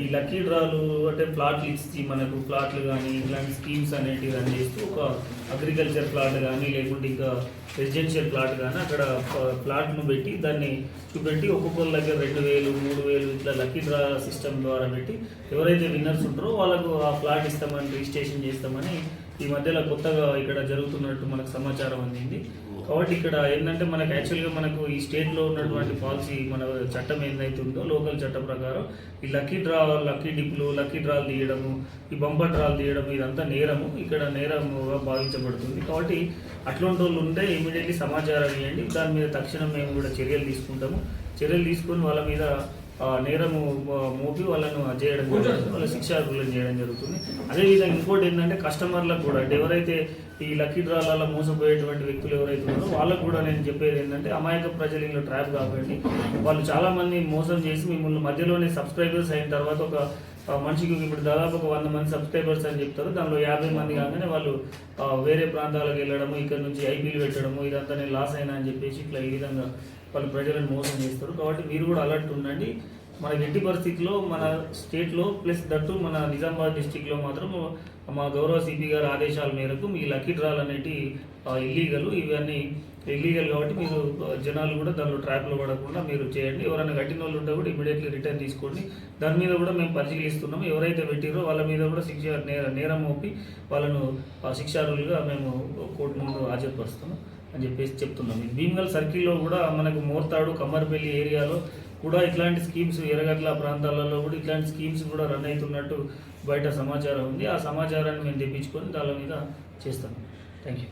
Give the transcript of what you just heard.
ఈ లక్కీ డ్రాలు అంటే ప్లాట్లు ఇచ్చి మనకు ప్లాట్లు కానీ ఇట్లాంటి స్కీమ్స్ అనేటివి రన్ చేస్తూ ఒక అగ్రికల్చర్ ప్లాట్ కానీ లేకుంటే ఇంకా రెసిడెన్షియల్ ప్లాట్ కానీ అక్కడ ప్లాట్ను పెట్టి దాన్ని చూపెట్టి ఒక్కొక్కరి దగ్గర 2000 3000 ఇట్లా లక్కీ డ్రా సిస్టమ్ ద్వారా పెట్టి ఎవరైతే విన్నర్స్ ఉంటారో వాళ్ళకు ఆ ప్లాట్ ఇస్తామని రిజిస్ట్రేషన్ చేస్తామని ఈ మధ్యలో కొత్తగా ఇక్కడ జరుగుతున్నట్టు మనకు సమాచారం అందింది. కాబట్టి ఇక్కడ ఏంటంటే మనకు యాక్చువల్గా మనకు ఈ స్టేట్లో ఉన్నటువంటి పాలసీ మన చట్టం ఏదైతే ఉందో లోకల్ చట్టం ప్రకారం ఈ లక్కీ డిప్లు లక్కీ డ్రాలు తీయడము ఈ బంపర్ డ్రాలు తీయడం ఇదంతా నేరము, ఇక్కడ నేరముగా భావించబడుతుంది. కాబట్టి అట్లాంటి వాళ్ళు ఉంటే ఇమీడియట్లీ సమాచారం ఇవ్వండి, దాని మీద తక్షణం మేము కూడా చర్యలు తీసుకుంటాము. చర్యలు తీసుకొని వాళ్ళ మీద నేరము మోపి వాళ్ళను చేయడం జరుగుతుంది, వాళ్ళ శిక్షార్హులను చేయడం జరుగుతుంది. అదేవిధంగా ఇంకోటి ఏంటంటే కస్టమర్లకు కూడా అంటే ఎవరైతే ఈ లక్కీ డ్రాలలో మోసపోయేటువంటి వ్యక్తులు ఎవరైతే ఉన్నారో వాళ్ళకు కూడా నేను చెప్పేది ఏంటంటే అమాయక ప్రజలు ఇంట్లో ట్రాప్ కాకండి. వాళ్ళు చాలామంది మోసం చేసి మిమ్మల్ని మధ్యలోనే సబ్స్క్రైబర్స్ అయిన తర్వాత ఒక మనిషికి ఇప్పుడు దాదాపు ఒక 100 మంది సబ్స్క్రైబర్స్ అని చెప్తారు, దానిలో 50 మంది కాగానే వాళ్ళు వేరే ప్రాంతాలకు వెళ్ళడము, ఇక్కడ నుంచి ఐపీలు పెట్టడము, ఇదంతా నేను లాస్ అయినా అని చెప్పేసి ఇట్లా ఈ విధంగా వాళ్ళు ప్రజలను మోసం చేస్తారు. కాబట్టి మీరు కూడా అలర్ట్ ఉండండి. మన ఎట్టి పరిస్థితిలో మన స్టేట్లో ప్లస్ దట్టు మన నిజామాబాద్ డిస్టిక్లో మాత్రం మా గౌరవ సిపి గారి ఆదేశాల మేరకు మీ లక్కీ డ్రాలు అనేటి ఇవన్నీ ఇల్లీగల్. కాబట్టి మీరు జనాలు కూడా దానిలో ట్రాప్లో పడకుండా మీరు చేయండి. ఎవరైనా కట్టిన వాళ్ళు ఉంటే కూడా ఇమీడియట్లీ రిటర్న్ తీసుకోండి. దాని మీద కూడా మేము పరిశీలిస్తున్నాము. ఎవరైతే పెట్టిరో వాళ్ళ మీద కూడా నేరం మోపి వాళ్ళను శిక్షార్హులుగా మేము కోర్టు ముందు హాజరుపరుస్తాము అని చెప్పేసి చెప్తున్నాం. భీమ్గల్ సర్కిల్లో కూడా మనకు మోర్తాడు కమ్మర్పల్లి ఏరియాలో కూడా ఇట్లాంటి స్కీమ్స్ ఎర్రగట్ల ప్రాంతాలలో కూడా ఇట్లాంటి స్కీమ్స్ కూడా రన్ అవుతున్నట్టు బయట సమాచారం ఉంది. ఆ సమాచారాన్ని మేము తెప్పించుకొని దాని మీద చేస్తాము. Thank you.